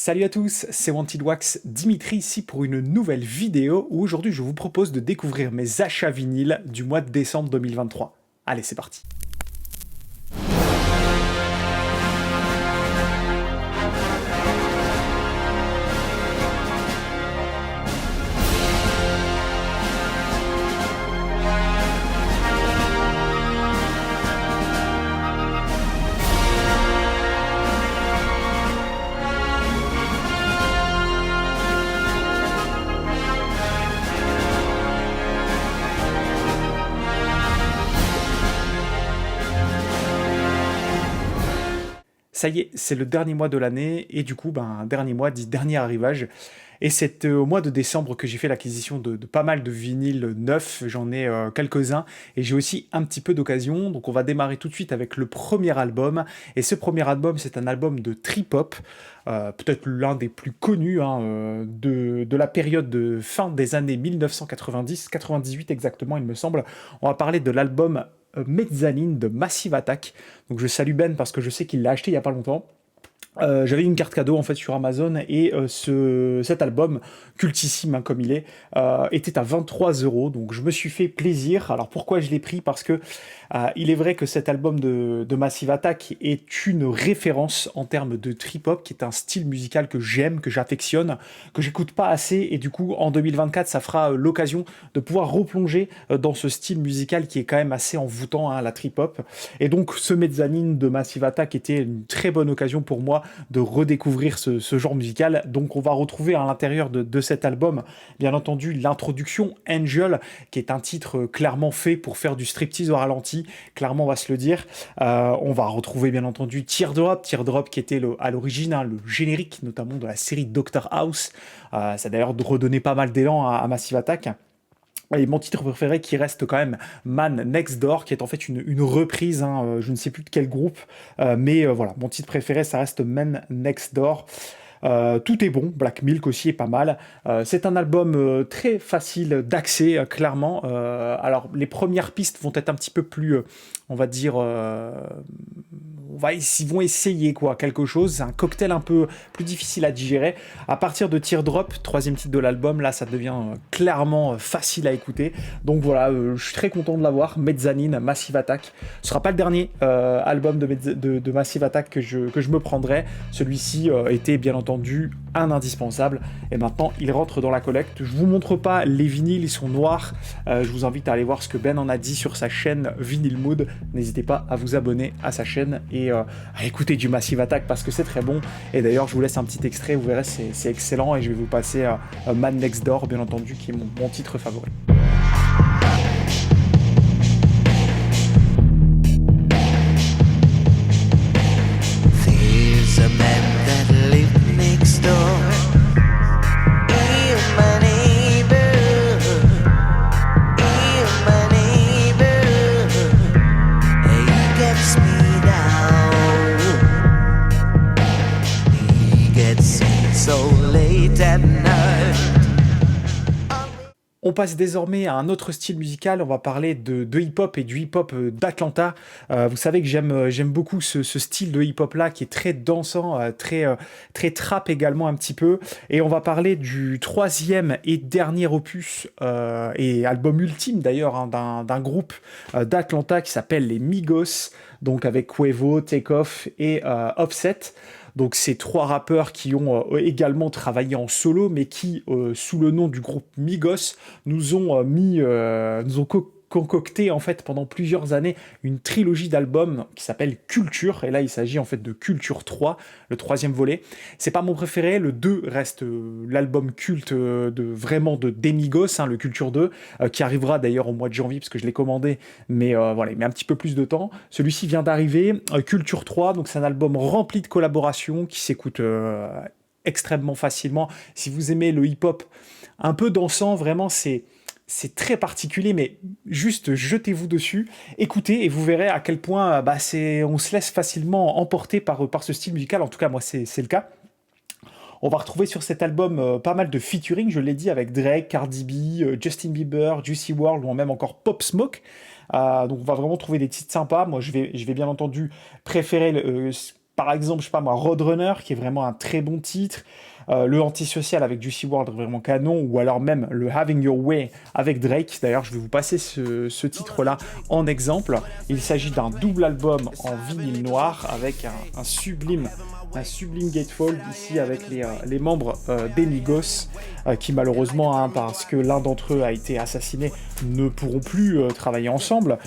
Salut à tous, c'est Wanted Wax, Dimitri ici pour une nouvelle vidéo où aujourd'hui je vous propose de découvrir mes achats vinyles du mois de décembre 2023. Allez, c'est parti. Ça y est, c'est le dernier mois de l'année et du coup, dernier mois dit dernier arrivage. Et c'est au mois de décembre que j'ai fait l'acquisition de pas mal de vinyles neufs, j'en ai quelques-uns et j'ai aussi un petit peu d'occasion. Donc on va démarrer tout de suite avec le premier album. Et ce premier album, c'est un album de trip-hop, peut-être l'un des plus connus de la période de fin des années 1990, 98 exactement il me semble. On va parler de l'album Mezzanine de Massive Attack. Donc je salue Ben parce que je sais qu'il l'a acheté il y a pas longtemps. J'avais une carte cadeau en fait sur Amazon et cet album, cultissime comme il est, était à 23 euros. Donc je me suis fait plaisir. Alors pourquoi je l'ai pris? Parce que il est vrai que cet album de Massive Attack est une référence en termes de trip-hop, qui est un style musical que j'aime, que j'affectionne, que j'écoute pas assez. Et du coup, en 2024, ça fera l'occasion de pouvoir replonger dans ce style musical qui est quand même assez envoûtant, la trip-hop. Et donc ce mezzanine de Massive Attack était une très bonne occasion pour moi de redécouvrir ce genre musical. Donc on va retrouver à l'intérieur de cet album, bien entendu, l'introduction Angel, qui est un titre clairement fait pour faire du striptease au ralenti, clairement on va se le dire. On va retrouver bien entendu Teardrop qui était à l'origine le générique notamment de la série Doctor House. Ça a d'ailleurs redonné pas mal d'élan à Massive Attack. Et mon titre préféré qui reste quand même Man Next Door, qui est en fait une reprise, je ne sais plus de quel groupe, mais voilà, mon titre préféré ça reste Man Next Door. Tout est bon, Black Milk aussi est pas mal. C'est un album très facile d'accès, clairement. Alors les premières pistes vont être un petit peu plus, on va dire, ils vont essayer quoi, quelque chose. C'est un cocktail un peu plus difficile à digérer. À partir de Teardrop, troisième titre de l'album, là ça devient clairement facile à écouter. Donc voilà, je suis très content de l'avoir. Mezzanine, Massive Attack. Ce sera pas le dernier album de Massive Attack que je me prendrai. Celui-ci était bien entendu un indispensable. Et maintenant, il rentre dans la collecte. Je vous montre pas les vinyles, ils sont noirs. Je vous invite à aller voir ce que Ben en a dit sur sa chaîne Vinyl Mood. N'hésitez pas à vous abonner à sa chaîne et à écouter du Massive Attack parce que c'est très bon. Et d'ailleurs, je vous laisse un petit extrait, vous verrez, c'est excellent. Et je vais vous passer Man Next Door, bien entendu, qui est mon titre favori. There's a man that lives next door. He's my neighbor. He's my neighbor. He gets me down. He gets in so late at night. On passe désormais à un autre style musical, on va parler de hip-hop et du hip-hop d'Atlanta. Vous savez que j'aime beaucoup ce style de hip-hop là qui est très dansant, très trap également un petit peu. Et on va parler du troisième et dernier opus et album ultime d'ailleurs d'un groupe d'Atlanta qui s'appelle les Migos, donc avec Quavo, Takeoff et Offset. Donc ces trois rappeurs qui ont également travaillé en solo, mais qui, sous le nom du groupe Migos, nous ont concocté en fait pendant plusieurs années une trilogie d'albums qui s'appelle Culture. Et là, il s'agit en fait de Culture 3, le troisième volet. C'est pas mon préféré, le 2 reste l'album culte de des Migos, le Culture 2, qui arrivera d'ailleurs au mois de janvier parce que je l'ai commandé, mais voilà, il met un petit peu plus de temps. Celui-ci vient d'arriver, Culture 3, donc c'est un album rempli de collaborations qui s'écoute extrêmement facilement. Si vous aimez le hip-hop un peu dansant, vraiment c'est très particulier, mais juste jetez-vous dessus, écoutez et vous verrez à quel point on se laisse facilement emporter par ce style musical. En tout cas, moi, c'est le cas. On va retrouver sur cet album pas mal de featuring, je l'ai dit, avec Drake, Cardi B, Justin Bieber, Juicy WRLD ou même encore Pop Smoke. Donc on va vraiment trouver des titres sympas. Moi, je vais bien entendu préférer par exemple, je sais pas moi, Roadrunner, qui est vraiment un très bon titre, le Antisocial avec Juicy WRLD, vraiment canon, ou alors même le Having Your Way avec Drake. D'ailleurs, je vais vous passer ce titre-là en exemple. Il s'agit d'un double album en vinyle noir avec un sublime gatefold ici avec les membres des Migos qui malheureusement, parce que l'un d'entre eux a été assassiné, ne pourront plus travailler ensemble,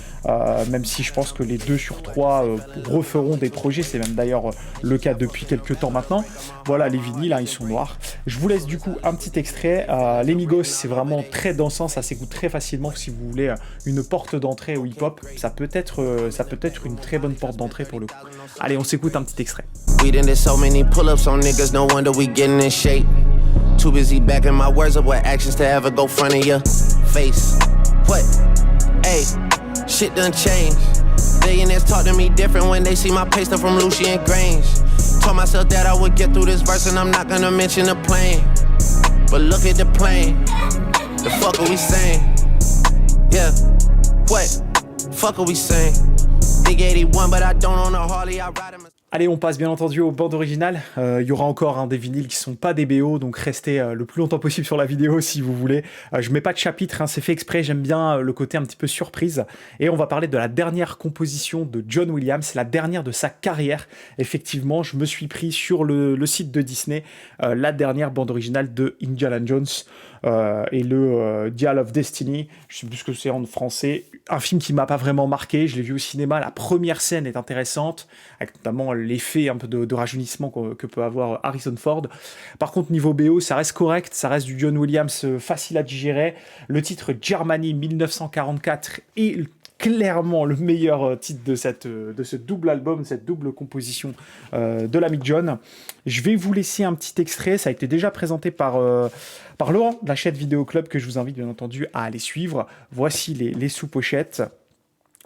même si je pense que les 2 sur 3 referont des projets, c'est même d'ailleurs le cas depuis quelques temps maintenant. Voilà, les vinyles, hein, ils sont noirs. Je vous laisse du coup un petit extrait. Les Migos, c'est vraiment très dansant, ça s'écoute très facilement si vous voulez une porte d'entrée au hip-hop. Ça peut être une très bonne porte d'entrée pour le coup. Allez, on s'écoute un petit extrait. We done did so many pull-ups on niggas, no wonder we getting in shape. Too busy backing my words up with actions to ever go front of your face. What? Hey, shit done changed. Billionaires talk to me different when they see my pay stuff from Lucian Grange. Told myself that I would get through this verse and I'm not gonna mention the plane. But look at the plane. The fuck are we saying? Yeah. What? Fuck are we saying? Big 81, but I don't own a Harley, I ride him. Allez, on passe bien entendu aux bandes originales. Il y aura encore des vinyles qui sont pas des BO, donc restez le plus longtemps possible sur la vidéo si vous voulez. Je mets pas de chapitre, hein, c'est fait exprès, j'aime bien le côté un petit peu surprise. Et on va parler de la dernière composition de John Williams, la dernière de sa carrière. Effectivement, je me suis pris sur le site de Disney la dernière bande originale de Indiana Jones et le Dial of Destiny, je sais plus ce que c'est en français. Un film qui m'a pas vraiment marqué, je l'ai vu au cinéma, la première scène est intéressante, avec notamment l'effet un peu de rajeunissement que peut avoir Harrison Ford. Par contre, niveau BO, ça reste correct, ça reste du John Williams facile à digérer. Le titre Germany 1944 est clairement le meilleur titre de ce double album, cette double composition de l'ami John. Je vais vous laisser un petit extrait, ça a été déjà présenté par Laurent de la chaîne Vidéo Club, que je vous invite bien entendu à aller suivre. Voici les sous-pochettes.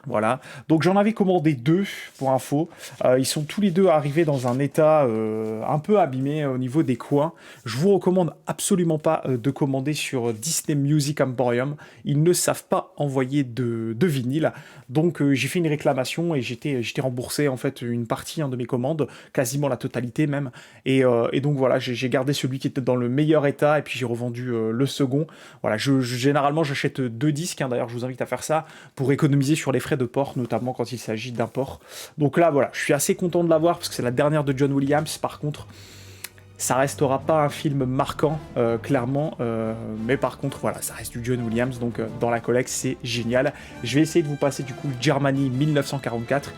Voilà, donc j'en avais commandé 2 pour info. Ils sont tous les deux arrivés dans un état un peu abîmé au niveau des coins. Je vous recommande absolument pas de commander sur Disney Music Emporium. Ils ne savent pas envoyer de vinyle. Donc j'ai fait une réclamation et j'étais remboursé en fait une partie de mes commandes, quasiment la totalité même. Et donc voilà, j'ai gardé celui qui était dans le meilleur état et puis j'ai revendu le second. Voilà, généralement j'achète 2 disques. D'ailleurs, je vous invite à faire ça pour économiser sur les frais de port, notamment quand il s'agit d'import. Donc là, voilà, je suis assez content de l'avoir parce que c'est la dernière de John Williams. Par contre, ça restera pas un film marquant, clairement, mais par contre, voilà, ça reste du John Williams, donc dans la collecte, c'est génial. Je vais essayer de vous passer du coup Germany 1944,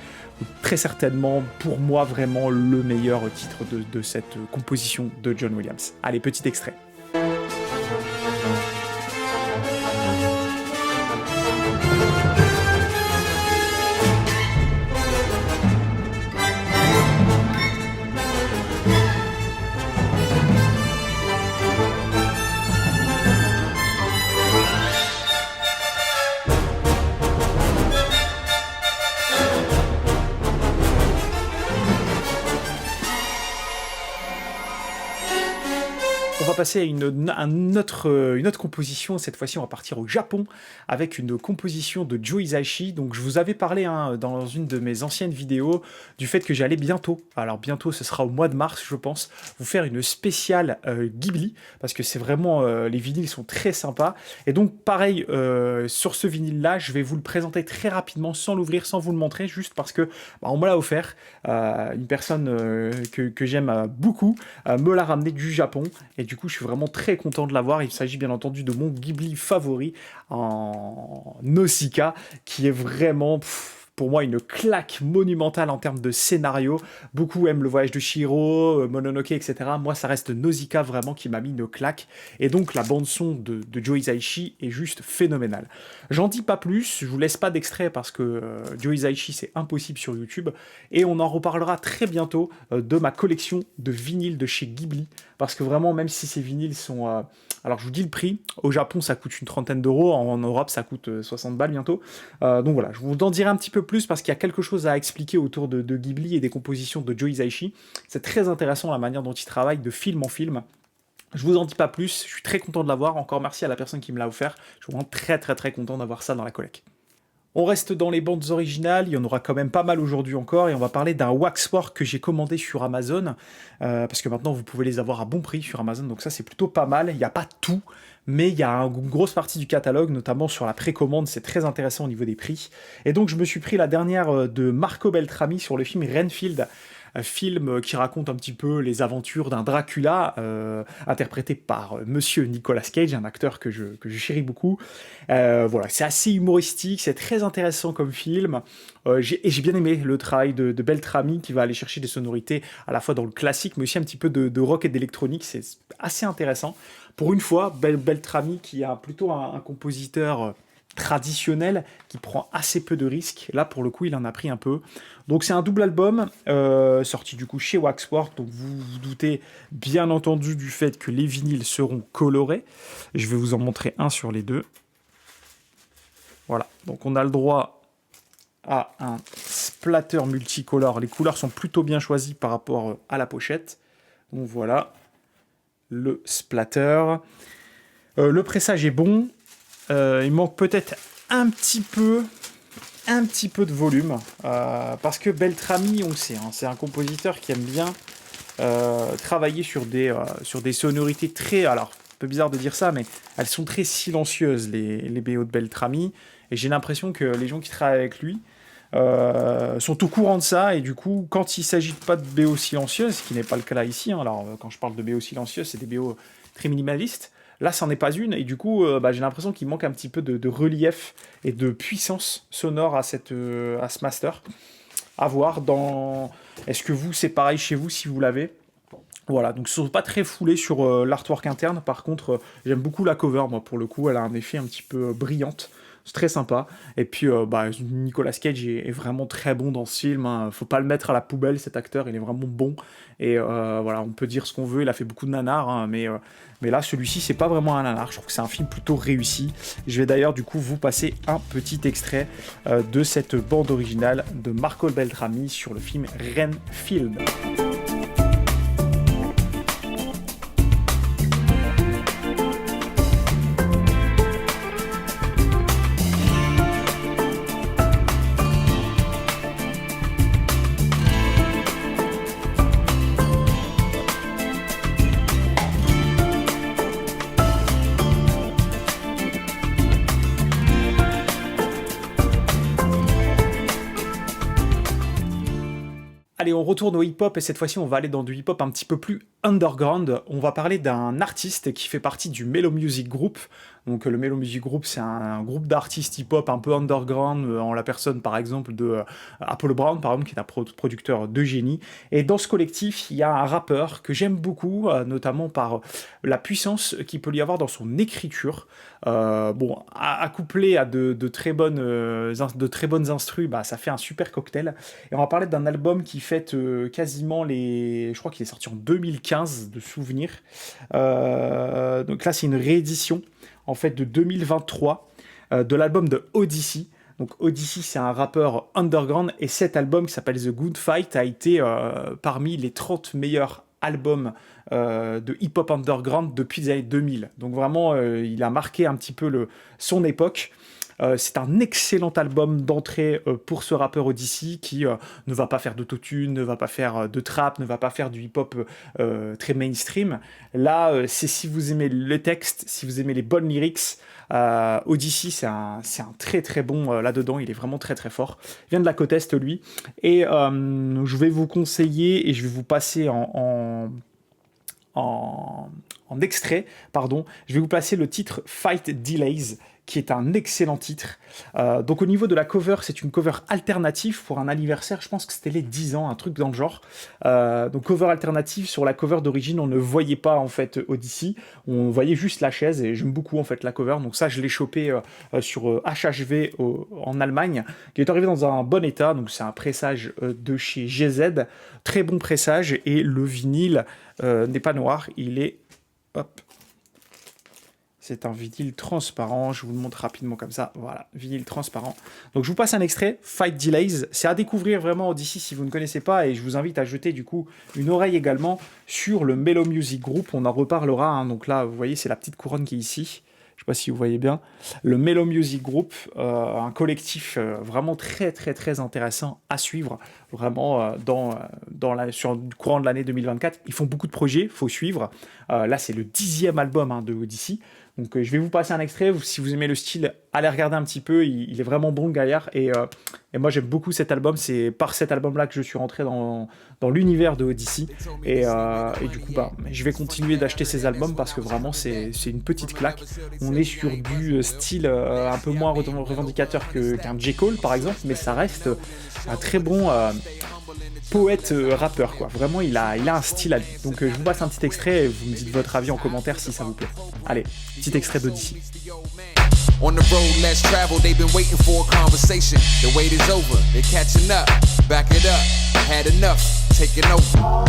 très certainement, pour moi, vraiment le meilleur titre de cette composition de John Williams. Allez, petit extrait. On va passer à une autre composition. Cette fois-ci, on va partir au Japon avec une composition de Joe Hisaishi. Donc, je vous avais parlé dans une de mes anciennes vidéos du fait que j'allais bientôt, alors bientôt, ce sera au mois de mars, je pense, vous faire une spéciale Ghibli, parce que c'est vraiment, les vinyles sont très sympas. Et donc, pareil, sur ce vinyle-là, je vais vous le présenter très rapidement, sans l'ouvrir, sans vous le montrer, juste parce que on me l'a offert. Une personne que j'aime beaucoup me l'a ramené du Japon. Et du coup, je suis vraiment très content de l'avoir. Il s'agit bien entendu de mon Ghibli favori en Nausicaa, qui est vraiment, pour moi, une claque monumentale en termes de scénario. Beaucoup aiment Le Voyage de Chihiro, Mononoke, etc. Moi, ça reste Nausicaa vraiment qui m'a mis une claque. Et donc, la bande-son de Joe Hisaishi est juste phénoménale. J'en dis pas plus, je vous laisse pas d'extrait parce que Joe Hisaishi, c'est impossible sur YouTube. Et on en reparlera très bientôt de ma collection de vinyles de chez Ghibli. Parce que vraiment, même si ces vinyles sont... alors, je vous dis le prix. Au Japon, ça coûte une trentaine d'euros. En Europe, ça coûte 60 balles bientôt. Donc voilà, je vous en dirai un petit peu plus parce qu'il y a quelque chose à expliquer autour de Ghibli et des compositions de Joe Hisaishi. C'est très intéressant la manière dont il travaille de film en film. Je vous en dis pas plus. Je suis très content de l'avoir. Encore merci à la personne qui me l'a offert. Je suis vraiment très content d'avoir ça dans la collecte. On reste dans les bandes originales, il y en aura quand même pas mal aujourd'hui encore, et on va parler d'un Waxwork que j'ai commandé sur Amazon, parce que maintenant vous pouvez les avoir à bon prix sur Amazon, donc ça c'est plutôt pas mal. Il n'y a pas tout, mais il y a une grosse partie du catalogue, notamment sur la précommande, c'est très intéressant au niveau des prix. Et donc je me suis pris la dernière de Marco Beltrami sur le film Renfield, un film qui raconte un petit peu les aventures d'un Dracula, interprété par Monsieur Nicolas Cage, un acteur que je chéris beaucoup. Voilà, c'est assez humoristique, c'est très intéressant comme film. Et j'ai bien aimé le travail de Beltrami qui va aller chercher des sonorités à la fois dans le classique, mais aussi un petit peu de rock et d'électronique. C'est assez intéressant. Pour une fois, Beltrami qui a plutôt un compositeur traditionnel qui prend assez peu de risques. Là, pour le coup, il en a pris un peu. Donc, c'est un double album sorti du coup chez Waxwork. Donc, vous vous doutez bien entendu du fait que les vinyles seront colorés. Je vais vous en montrer un sur les deux. Voilà. Donc, on a le droit à un splatter multicolore. Les couleurs sont plutôt bien choisies par rapport à la pochette. Donc, voilà le splatter. Le pressage est bon. Il manque peut-être un petit peu de volume, parce que Beltrami, on le sait, hein, c'est un compositeur qui aime bien travailler sur des sonorités très... Alors, un peu bizarre de dire ça, mais elles sont très silencieuses, les BO de Beltrami, et j'ai l'impression que les gens qui travaillent avec lui sont au courant de ça, et du coup, quand il ne s'agit pas de BO silencieuses, ce qui n'est pas le cas là ici, hein, alors quand je parle de BO silencieuses, c'est des BO très minimalistes. Là, c'en est pas une, et du coup, j'ai l'impression qu'il manque un petit peu de relief et de puissance sonore à ce master. À voir dans... Est-ce que vous, c'est pareil chez vous, si vous l'avez? Voilà, donc ils sont pas très foulés sur l'artwork interne. Par contre, j'aime beaucoup la cover, moi, pour le coup. Elle a un effet un petit peu brillante. C'est très sympa. Et puis, Nicolas Cage est vraiment très bon dans ce film, hein. Faut pas le mettre à la poubelle, cet acteur. Il est vraiment bon. Et voilà, on peut dire ce qu'on veut. Il a fait beaucoup de nanars, hein, mais là, celui-ci, c'est pas vraiment un nanar. Je trouve que c'est un film plutôt réussi. Je vais d'ailleurs, du coup, vous passer un petit extrait de cette bande originale de Marco Beltrami sur le film Renfield. Allez, on retourne au hip-hop et cette fois-ci, on va aller dans du hip-hop un petit peu plus underground. On va parler d'un artiste qui fait partie du Mellow Music Group. Donc le Mellow Music Group, c'est un groupe d'artistes hip-hop un peu underground, en la personne par exemple de Apollo Brown, par exemple, qui est un producteur de génie. Et dans ce collectif, il y a un rappeur que j'aime beaucoup, notamment par la puissance qu'il peut y avoir dans son écriture. Accouplé à de très bonnes instrus, ça fait un super cocktail. Et on va parler d'un album qui fête quasiment je crois qu'il est sorti en 2015, de souvenirs. Donc là, c'est une réédition en fait de 2023 de l'album de Oddisee. Donc Oddisee, c'est un rappeur underground, et cet album qui s'appelle The Good Fight a été parmi les 30 meilleurs albums de hip-hop underground depuis les années 2000. Donc vraiment, il a marqué un petit peu son époque. C'est un excellent album d'entrée pour ce rappeur Oddisee qui ne va pas faire d'autotune, ne va pas faire de trap, ne va pas faire du hip-hop très mainstream. Là, c'est si vous aimez le texte, si vous aimez les bonnes lyrics, Oddisee, c'est un très très bon là-dedans. Il est vraiment très très fort. Il vient de la côte Est, lui. Et je vais vous conseiller et je vais vous passer en extrait, pardon, je vais vous passer le titre Fight Delays, qui est un excellent titre. Donc au niveau de la cover, c'est une cover alternative pour un anniversaire, je pense que c'était les 10 ans, un truc dans le genre. Donc cover alternative, sur la cover d'origine, on ne voyait pas en fait Oddisee, on voyait juste la chaise, et j'aime beaucoup en fait la cover, donc ça je l'ai chopé sur HHV en Allemagne, qui est arrivé dans un bon état, donc c'est un pressage de chez GZ, très bon pressage, et le vinyle n'est pas noir, il est... Hop. C'est un vinyle transparent, je vous le montre rapidement comme ça, voilà, vinyle transparent. Donc je vous passe un extrait, Fight Delays, c'est à découvrir vraiment Oddisee si vous ne connaissez pas, et je vous invite à jeter du coup une oreille également sur le Mellow Music Group, on en reparlera, hein. Donc là vous voyez c'est la petite couronne qui est ici, je sais pas si vous voyez bien, le Mellow Music Group, un collectif vraiment très très très intéressant à suivre, vraiment sur le courant de l'année 2024. Ils font beaucoup de projets, faut suivre. Là, c'est le 10e album de Odyssey. Donc je vais vous passer un extrait. Si vous aimez le style, allez regarder un petit peu. Il est vraiment bon, le gaillard. Et moi, j'aime beaucoup cet album. C'est par cet album-là que je suis rentré dans l'univers de Odyssey. Et du coup, je vais continuer d'acheter ces albums parce que vraiment, c'est une petite claque. On est sur du style un peu moins revendicateur qu'un J. Cole, par exemple, mais ça reste un très bon poète rappeur, quoi. Vraiment, il a un style à lui. Donc je vous passe un petit extrait et vous me dites votre avis en commentaire si ça vous plaît. Allez, petit extrait d'Odyssey. On the road less traveled, they've been waiting for a conversation. The wait is over, they're catching up. Back it up, had enough, taking over.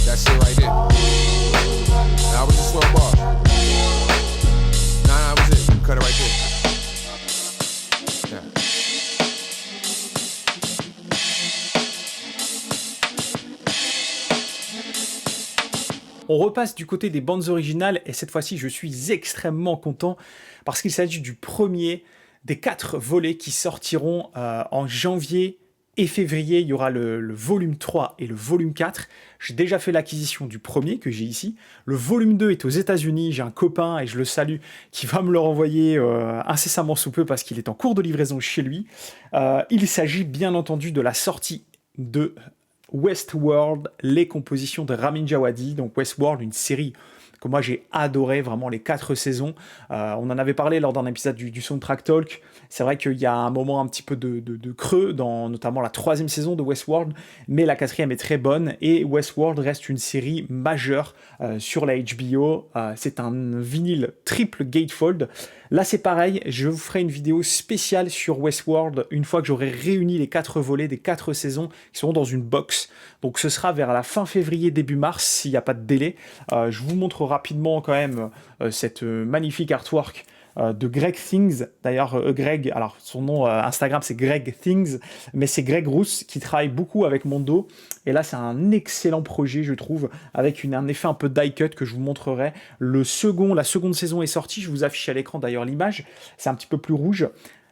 That's it right there. That was just 12 bars. Nah, that was it. You cut it right there. Yeah. On repasse du côté des bandes originales et cette fois-ci je suis extrêmement content parce qu'il s'agit du premier des 4 volets qui sortiront en janvier et février. Il y aura le volume 3 et le volume 4. J'ai déjà fait l'acquisition du premier que j'ai ici. Le volume 2 est aux États-Unis. J'ai un copain et je le salue qui va me le renvoyer incessamment sous peu parce qu'il est en cours de livraison chez lui. Il s'agit bien entendu de la sortie de Westworld, les compositions de Ramin Djawadi. Donc Westworld, une série que moi j'ai adoré, vraiment les 4 saisons. On en avait parlé lors d'un épisode du Soundtrack Talk. C'est vrai qu'il y a un moment un petit peu de creux dans notamment la 3e saison de Westworld, mais la 4e est très bonne et Westworld reste une série majeure sur la HBO. C'est un vinyle triple gatefold. Là c'est pareil, je vous ferai une vidéo spéciale sur Westworld une fois que j'aurai réuni les 4 volets des 4 saisons qui seront dans une box. Donc ce sera vers la fin février, début mars, s'il n'y a pas de délai. Je vous montre rapidement quand même cette magnifique artwork de Greg Things. D'ailleurs, Greg, alors son nom Instagram c'est Greg Things, mais c'est Greg Rousse qui travaille beaucoup avec Mondo. Et là, c'est un excellent projet, je trouve, avec un effet un peu die cut que je vous montrerai. La seconde saison est sortie, je vous affiche à l'écran d'ailleurs l'image. C'est un petit peu plus rouge.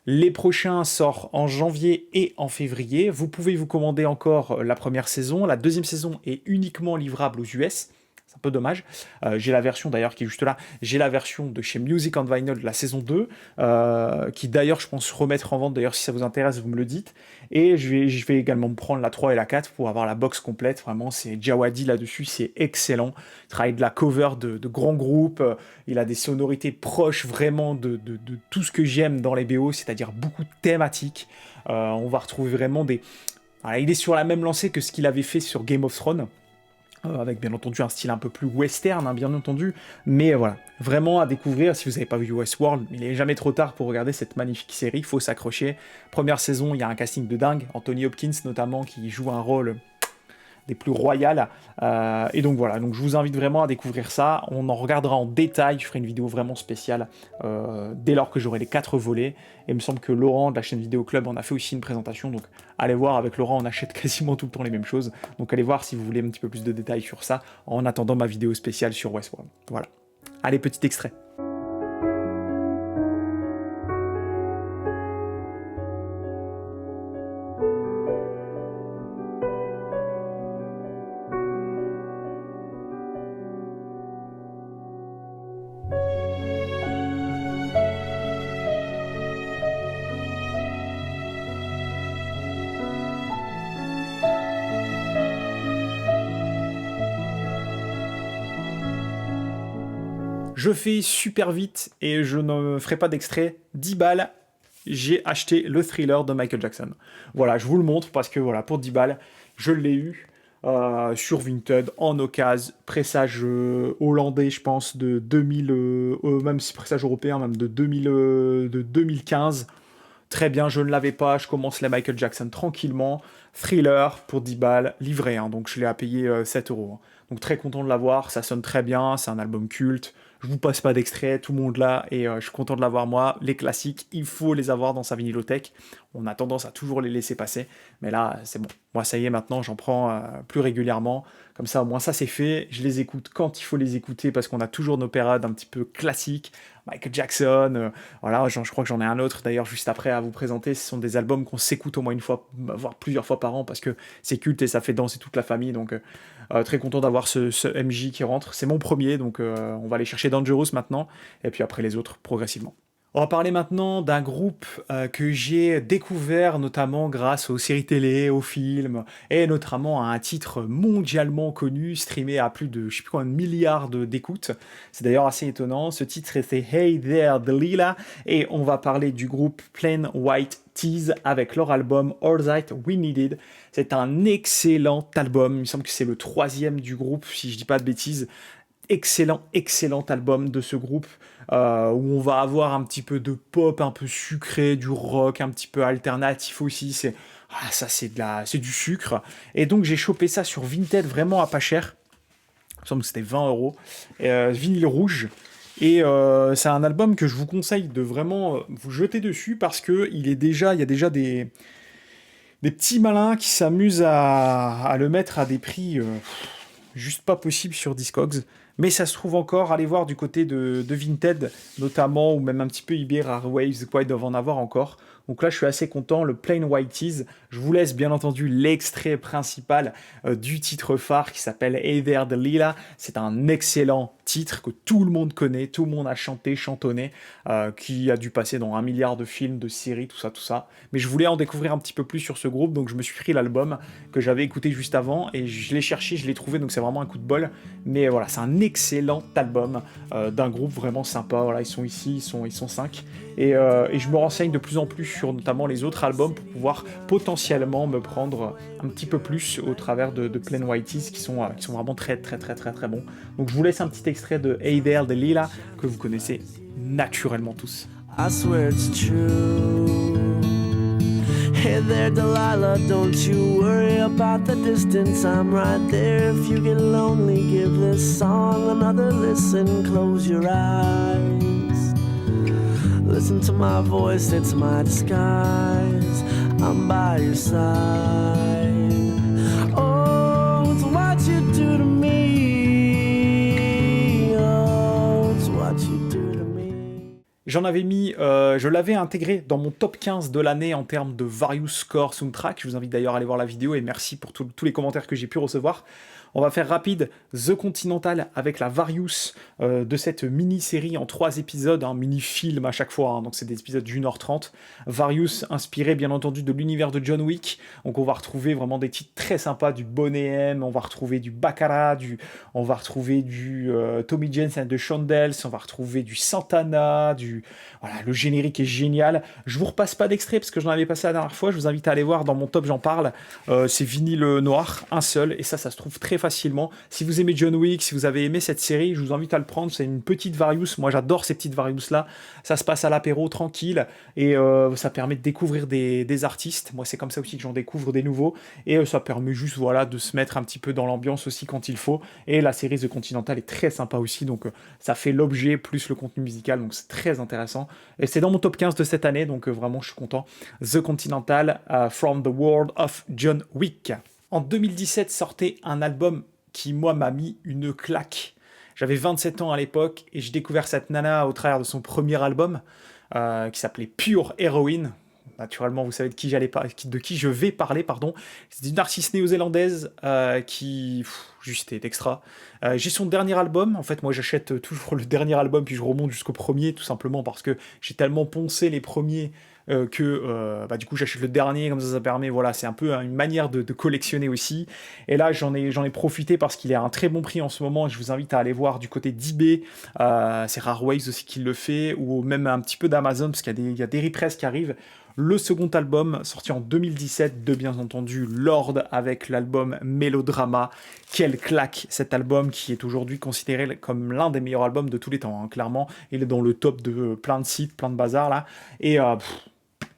Les prochains sortent en janvier et en février. Vous pouvez vous commander encore la première saison. La 2e saison est uniquement livrable aux US. C'est un peu dommage. J'ai la version d'ailleurs qui est juste là. J'ai la version de chez Music on Vinyl de la saison 2, qui d'ailleurs je pense remettre en vente. D'ailleurs si ça vous intéresse, vous me le dites. Et je vais également me prendre la 3 et la 4 pour avoir la box complète. Vraiment, c'est Djawadi là-dessus, c'est excellent. Il travaille de la cover de grands groupes. Il a des sonorités proches vraiment de tout ce que j'aime dans les BO, c'est-à-dire beaucoup de thématiques. On va retrouver vraiment des... Voilà, il est sur la même lancée que ce qu'il avait fait sur Game of Thrones. Avec bien entendu un style un peu plus western, bien entendu, mais voilà, vraiment à découvrir. Si vous n'avez pas vu Westworld, il n'est jamais trop tard pour regarder cette magnifique série, il faut s'accrocher. Première saison, il y a un casting de dingue, Anthony Hopkins notamment, qui joue un rôle des plus royales, et donc voilà, donc je vous invite vraiment à découvrir ça. On en regardera en détail, je ferai une vidéo vraiment spéciale dès lors que j'aurai les 4 volets, et il me semble que Laurent de la chaîne Vidéo Club en a fait aussi une présentation, donc allez voir, avec Laurent on achète quasiment tout le temps les mêmes choses, donc allez voir si vous voulez un petit peu plus de détails sur ça, en attendant ma vidéo spéciale sur Westworld. Voilà, allez, petit extrait. Je fais super vite et je ne ferai pas d'extrait. 10 balles, j'ai acheté le Thriller de Michael Jackson. Voilà, je vous le montre parce que voilà, pour 10 balles, je l'ai eu sur Vinted, en occasion, pressage hollandais, je pense, de 2000, même si pressage européen, même de 2015. Très bien, je ne l'avais pas, je commence les Michael Jackson tranquillement. Thriller pour 10 balles, livré, donc je l'ai à payer 7 €. Donc très content de l'avoir, ça sonne très bien, c'est un album culte. Je vous passe pas d'extrait, tout le monde là, et je suis content de l'avoir moi. Les classiques, il faut les avoir dans sa vinylothèque. On a tendance à toujours les laisser passer, mais là, c'est bon. Moi, ça y est, maintenant, j'en prends plus régulièrement. Comme ça, au moins, ça, c'est fait. Je les écoute quand il faut les écouter, parce qu'on a toujours nos périodes un petit peu classiques. Michael Jackson, voilà, je crois que j'en ai un autre, d'ailleurs, juste après à vous présenter. Ce sont des albums qu'on s'écoute au moins une fois, voire plusieurs fois par an, parce que c'est culte et ça fait danser toute la famille, donc très content d'avoir ce MJ qui rentre. C'est mon premier, donc on va aller chercher Dangerous maintenant, et puis après les autres, progressivement. On va parler maintenant d'un groupe que j'ai découvert notamment grâce aux séries télé, aux films, et notamment à un titre mondialement connu, streamé à plus de, je sais plus combien de milliards d'écoutes. C'est d'ailleurs assez étonnant. Ce titre était Hey There Delilah, et on va parler du groupe Plain White T's avec leur album All That We Needed. C'est un excellent album. Il me semble que c'est le 3e du groupe, si je dis pas de bêtises. Excellent album de ce groupe où on va avoir un petit peu de pop un peu sucré, du rock un petit peu alternatif aussi. C'est du sucre. Et donc j'ai chopé ça sur Vinted vraiment à pas cher. Il me semble que c'était 20 €. Vinyle rouge. Et c'est un album que je vous conseille de vraiment vous jeter dessus parce que il y a déjà des petits malins qui s'amusent à le mettre à des prix juste pas possible sur Discogs. Mais ça se trouve encore, allez voir du côté de Vinted, notamment, ou même un petit peu eBay, Rarewaves, quoi, ils doivent en avoir encore. Donc là, je suis assez content, le Plain White Tees. Je vous laisse bien entendu l'extrait principal du titre phare qui s'appelle Hey There Delilah. C'est un excellent titre que tout le monde connaît, tout le monde a chanté, chantonné, qui a dû passer dans 1 milliard de films, de séries, tout ça. Mais je voulais en découvrir un petit peu plus sur ce groupe, donc je me suis pris l'album que j'avais écouté juste avant et je l'ai cherché, je l'ai trouvé, donc c'est vraiment un coup de bol. Mais voilà, c'est un excellent album d'un groupe vraiment sympa. Voilà, ils sont ici, ils sont 5. Et je me renseigne de plus en plus sur notamment les autres albums pour pouvoir potentiellement me prendre un petit peu plus au travers de Plain White Tees qui sont vraiment très bons. Donc je vous laisse un petit extrait de Hey There Delilah que vous connaissez naturellement tous. I swear it's true. Hey there, Delilah, don't you worry about the distance. I'm right there. If you get lonely, give this song another listen. Close your eyes. Listen to my voice, it's my disguise. I'm by your side. Oh, it's what you do to me. Oh, it's what you do to me. J'en avais mis, je l'avais intégré dans mon top 15 de l'année en termes de Various Score Soundtrack. Je vous invite d'ailleurs à aller voir la vidéo et merci pour tous les commentaires que j'ai pu recevoir. On va faire rapide The Continental avec la Various de cette mini-série en 3 épisodes, un mini-film à chaque fois, donc c'est des épisodes d'1h30. Various inspiré bien entendu de l'univers de John Wick, donc on va retrouver vraiment des titres très sympas, du Boney M, on va retrouver du Baccarat, on va retrouver du Tommy James and the Shondells, on va retrouver du Santana, voilà, le générique est génial. Je vous repasse pas d'extrait parce que j'en avais passé la dernière fois, je vous invite à aller voir dans mon top, j'en parle, c'est vinyle noir, un seul, et ça se trouve très facilement. Si vous aimez John Wick, si vous avez aimé cette série, je vous invite à le prendre. C'est une petite Various. Moi, j'adore ces petites Various là. Ça se passe à l'apéro tranquille et ça permet de découvrir des artistes. Moi, c'est comme ça aussi que j'en découvre des nouveaux et ça permet juste voilà de se mettre un petit peu dans l'ambiance aussi quand il faut. Et la série The Continental est très sympa aussi. Donc, ça fait l'objet plus le contenu musical. Donc, c'est très intéressant. Et c'est dans mon top 15 de cette année. Donc, vraiment, je suis content. The Continental from the World of John Wick. En 2017 sortait un album qui, moi, m'a mis une claque. J'avais 27 ans à l'époque et j'ai découvert cette nana au travers de son premier album qui s'appelait Pure Heroine. Naturellement, vous savez de qui je vais parler, pardon. C'est une artiste néo-zélandaise qui juste est extra. J'ai son dernier album. En fait, moi, j'achète toujours le dernier album puis je remonte jusqu'au premier, tout simplement parce que j'ai tellement poncé les premiers que du coup j'achète le dernier, comme ça permet, voilà, c'est un peu une manière de collectionner aussi. Et là j'en ai profité parce qu'il est à un très bon prix en ce moment. Je vous invite à aller voir du côté d'eBay, c'est Rarewaves aussi qui le fait, ou même un petit peu d'Amazon parce qu'il y a des repress qui arrivent. Le second album, sorti en 2017, de bien entendu Lorde avec l'album Mélodrama. Quelle claque cet album qui est aujourd'hui considéré comme l'un des meilleurs albums de tous les temps, hein, clairement. Il est dans le top de plein de sites, plein de bazar là. Et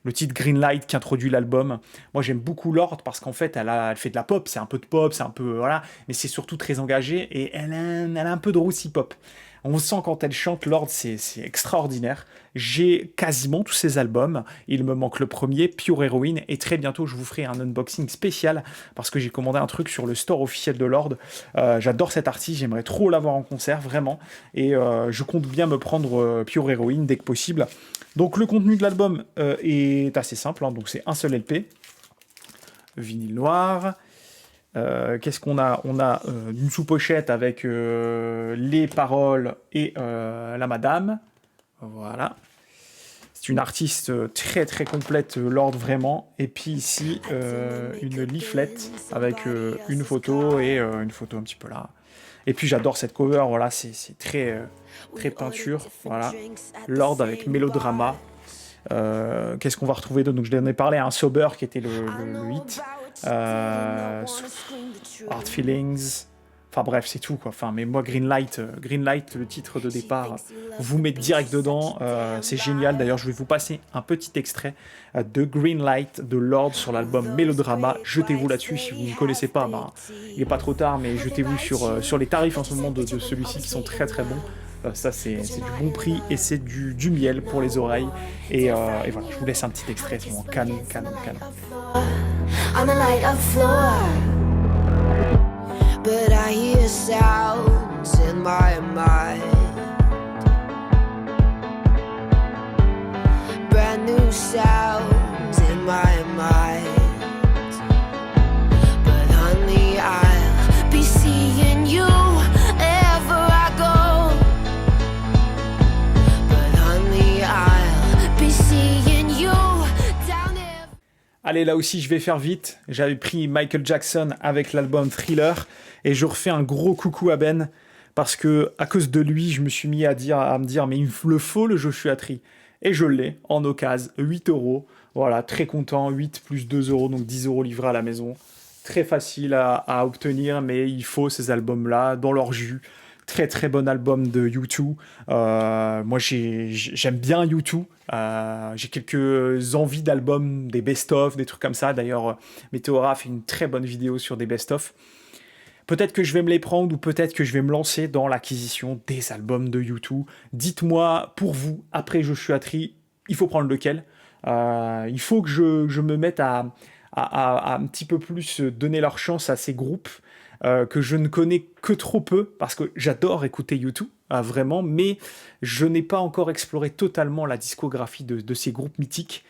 le titre Greenlight qui introduit l'album. Moi j'aime beaucoup Lorde parce qu'en fait elle fait de la pop, c'est un peu de pop, c'est un peu voilà, mais c'est surtout très engagé et elle a un peu de roussi pop. On sent quand elle chante, Lorde, c'est extraordinaire. J'ai quasiment tous ses albums. Il me manque le premier, Pure Heroine, et très bientôt je vous ferai un unboxing spécial parce que j'ai commandé un truc sur le store officiel de Lorde. J'adore cet artiste, j'aimerais trop l'avoir en concert, vraiment. Et je compte bien me prendre Pure Heroine dès que possible. Donc le contenu de l'album est assez simple, hein. Donc c'est un seul LP, vinyle noir. Qu'est-ce qu'on a? On a une sous-pochette avec les paroles et la madame. Voilà. C'est une artiste très très complète, Lorde, vraiment. Et puis ici, une leaflet avec une photo et une photo un petit peu là. Et puis j'adore cette cover, voilà, c'est très, très peinture. Voilà. Lorde avec Mélodrama. Qu'est-ce qu'on va retrouver d'autre? Donc je en ai parlé à un Sober qui était le 8. Art Feelings. Enfin bref, c'est tout quoi. Enfin, mais moi, Greenlight, le titre de départ, vous met direct dedans. C'est génial. D'ailleurs, je vais vous passer un petit extrait de Greenlight de Lorde sur l'album Mélodrama. Jetez-vous là-dessus si vous ne connaissez pas. Il n'est pas trop tard, mais jetez-vous sur les tarifs en ce moment de celui-ci qui sont très très bons. Ça, c'est du bon prix et c'est du miel pour les oreilles. Et voilà, je vous laisse un petit extrait. C'est vraiment canon. On the light of floor, but I hear sounds in my mind. Brand new sounds in my mind. But honey, I'll be seeing you wherever I go. But honey, I'll be seeing you down there. Allez, là aussi, je vais faire vite. J'avais pris Michael Jackson avec l'album Thriller et je refais un gros coucou à Ben parce que à cause de lui, je me suis mis à me dire mais il me faut le Joshua Tree. Et je l'ai en occasion, 8 €. Voilà, très content, 8 plus 2 €, donc 10 € livrés à la maison. Très facile à obtenir, mais il faut ces albums-là dans leur jus. Très très bon album de U2. Moi j'aime bien U2. J'ai quelques envies d'albums, des best-of, des trucs comme ça. D'ailleurs, Meteora a fait une très bonne vidéo sur des best-of. Peut-être que je vais me les prendre ou peut-être que je vais me lancer dans l'acquisition des albums de U2. Dites-moi, pour vous, après Joshua Tree, il faut prendre lequel? Il faut que je me mette à un petit peu plus donner leur chance à ces groupes que je ne connais que trop peu, parce que j'adore écouter U2, vraiment, mais je n'ai pas encore exploré totalement la discographie de ces groupes mythiques.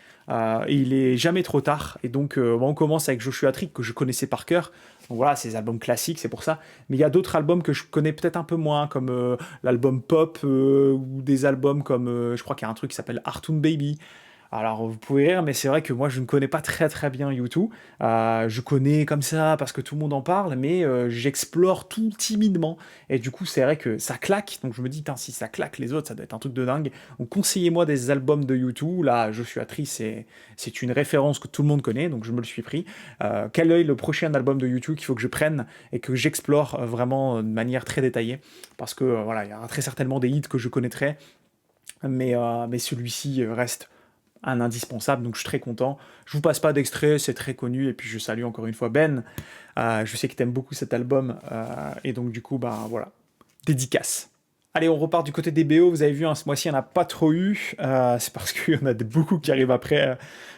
Et il est jamais trop tard, et donc on commence avec Joshua Tree, que je connaissais par cœur. Donc voilà, c'est des albums classiques, c'est pour ça. Mais il y a d'autres albums que je connais peut-être un peu moins, comme l'album Pop, ou des albums comme, je crois qu'il y a un truc qui s'appelle Artoon Baby. Alors, vous pouvez rire, mais c'est vrai que moi, je ne connais pas très très bien U2. Je connais comme ça parce que tout le monde en parle, mais j'explore tout timidement. Et du coup, c'est vrai que ça claque. Donc, je me dis, si ça claque les autres, ça doit être un truc de dingue. Donc, conseillez-moi des albums de U2. Là, Joshua Tree, c'est une référence que tout le monde connaît, donc je me le suis pris. Quel est le prochain album de U2 qu'il faut que je prenne et que j'explore vraiment de manière très détaillée? Parce que, voilà, il y a très certainement des hits que je connaîtrais, mais celui-ci reste un indispensable, donc je suis très content. Je vous passe pas d'extrait, c'est très connu, et puis je salue encore une fois Ben. Je sais que t'aimes beaucoup cet album, et donc du coup, voilà, dédicace. Allez, on repart du côté des BO. Vous avez vu, ce mois-ci, il n'y en a pas trop eu. C'est parce qu'il y en a beaucoup qui arrivent après,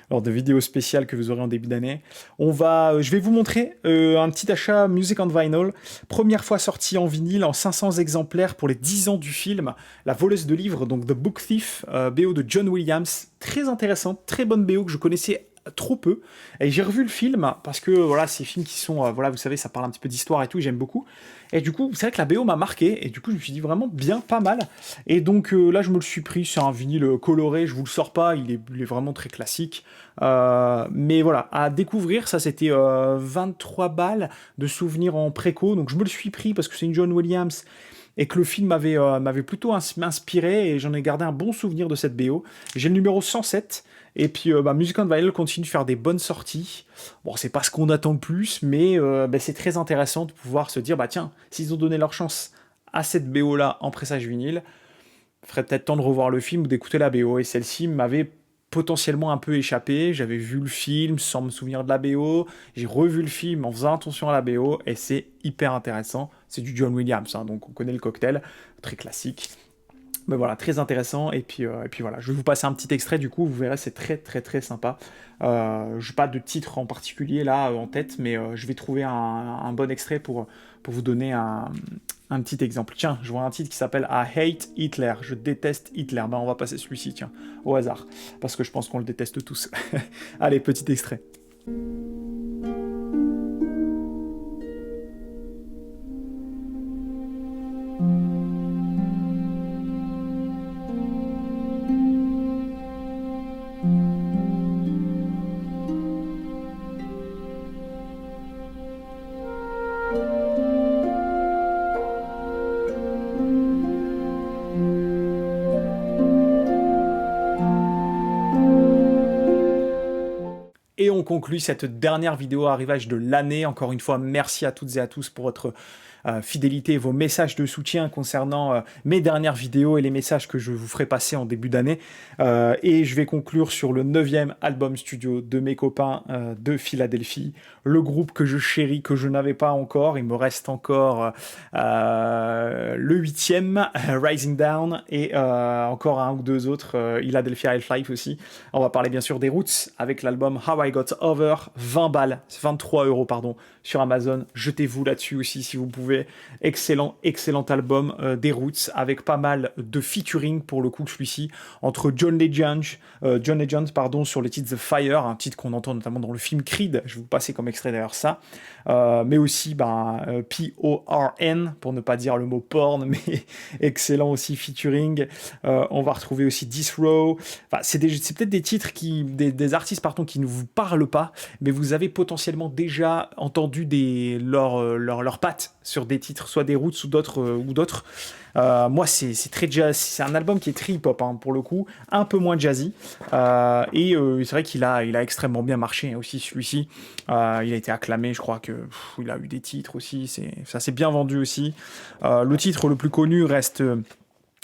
lors de vidéos spéciales que vous aurez en début d'année. Je vais vous montrer un petit achat Music on Vinyl. Première fois sorti en vinyle, en 500 exemplaires pour les 10 ans du film. La voleuse de livres, donc The Book Thief, BO de John Williams. Très intéressante, très bonne BO que je connaissais trop peu, et j'ai revu le film parce que voilà, ces films qui sont vous savez, ça parle un petit peu d'histoire et tout, j'aime beaucoup, et du coup c'est vrai que la BO m'a marqué, et du coup je me suis dit vraiment bien, pas mal, et donc là je me le suis pris. C'est un vinyle coloré, je vous le sors pas, il est vraiment très classique, mais voilà, à découvrir. Ça, c'était 23 balles de souvenirs en préco, donc je me le suis pris parce que c'est une John Williams et que le film m'avait plutôt inspiré, et j'en ai gardé un bon souvenir de cette BO. J'ai le numéro 107, et puis Music on Vinyl continue de faire des bonnes sorties. Bon, c'est pas ce qu'on attend le plus, mais c'est très intéressant de pouvoir se dire, tiens, s'ils ont donné leur chance à cette BO-là en pressage vinyle, il ferait peut-être temps de revoir le film ou d'écouter la BO, et celle-ci m'avait potentiellement un peu échappé. J'avais vu le film sans me souvenir de la BO, j'ai revu le film en faisant attention à la BO, et c'est hyper intéressant. C'est du John Williams, hein, donc on connaît le cocktail, très classique. Mais voilà, très intéressant. Et puis voilà, je vais vous passer un petit extrait du coup, vous verrez, c'est très très très sympa. Je n'ai pas de titre en particulier là en tête, mais je vais trouver un bon extrait pour vous donner un petit exemple. Tiens, je vois un titre qui s'appelle I Hate Hitler, je déteste Hitler. Ben, on va passer celui-ci, tiens, au hasard, parce que je pense qu'on le déteste tous. Allez, petit extrait. Et on conclut cette dernière vidéo arrivage de l'année. Encore une fois, merci à toutes et à tous pour votre fidélité, vos messages de soutien concernant mes dernières vidéos et les messages que je vous ferai passer en début d'année. Et je vais conclure sur le 9e album studio de mes copains de Philadelphie, le groupe que je chéris, que je n'avais pas encore. Il me reste encore le 8e, Rising Down, et encore un ou deux autres, Philadelphia Half-Life aussi. On va parler bien sûr des Roots avec l'album How I Got Over, 20 balles, 23 €, pardon, sur Amazon. Jetez-vous là-dessus aussi si vous pouvez. Excellent album des Roots, avec pas mal de featuring pour le coup, celui-ci, entre John Legend, sur le titre The Fire, un titre qu'on entend notamment dans le film Creed. Je vais vous passer comme extrait d'ailleurs ça. Mais aussi P-O-R-N, pour ne pas dire le mot porn, mais excellent aussi featuring. On va retrouver aussi This Row. Enfin, c'est peut-être des titres des artistes qui ne vous parlent pas, mais vous avez potentiellement déjà entendu leurs pattes sur des titres, soit des Roots ou d'autres. Moi, c'est très jazz. C'est un album qui est très hip-hop, hein, pour le coup, un peu moins jazzy. C'est vrai qu'il a extrêmement bien marché, hein, aussi, celui-ci. Il a été acclamé, je crois qu'il a eu des titres aussi. Ça s'est bien vendu aussi. Le titre le plus connu reste...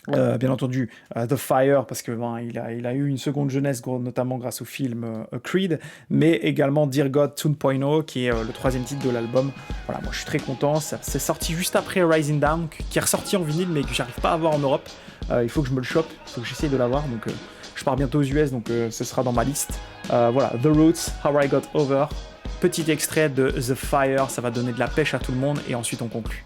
bien entendu, The Fire, parce que il a eu une seconde jeunesse, notamment grâce au film Creed, mais également Dear God 2.0, qui est le 3e titre de l'album. Voilà, moi je suis très content. C'est sorti juste après Rising Down, qui est ressorti en vinyle, mais que j'arrive pas à avoir en Europe. Il faut que je me le chope, il faut que j'essaye de l'avoir. Donc je pars bientôt aux US, donc ce sera dans ma liste. Voilà, The Roots, How I Got Over. Petit extrait de The Fire, ça va donner de la pêche à tout le monde, et ensuite on conclut.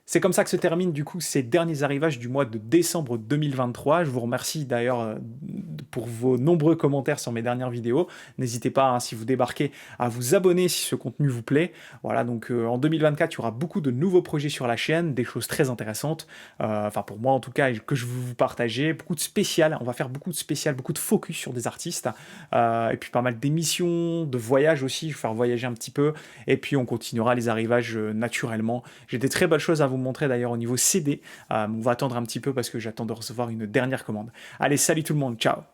C'est comme ça que se terminent du coup ces derniers arrivages du mois de décembre 2023. Je vous remercie d'ailleurs pour vos nombreux commentaires sur mes dernières vidéos. N'hésitez pas, hein, si vous débarquez, à vous abonner si ce contenu vous plaît. Voilà, donc en 2024, il y aura beaucoup de nouveaux projets sur la chaîne, des choses très intéressantes. Enfin pour moi en tout cas, que je veux vous partager. Beaucoup de spéciales, on va faire beaucoup de spéciales, beaucoup de focus sur des artistes. Et puis pas mal d'émissions, de voyages aussi, je vais faire voyager un petit peu. Et puis on continuera les arrivages naturellement. J'ai des très belles choses à vous montrer d'ailleurs au niveau CD. On va attendre un petit peu parce que j'attends de recevoir une dernière commande. Allez, salut tout le monde, ciao!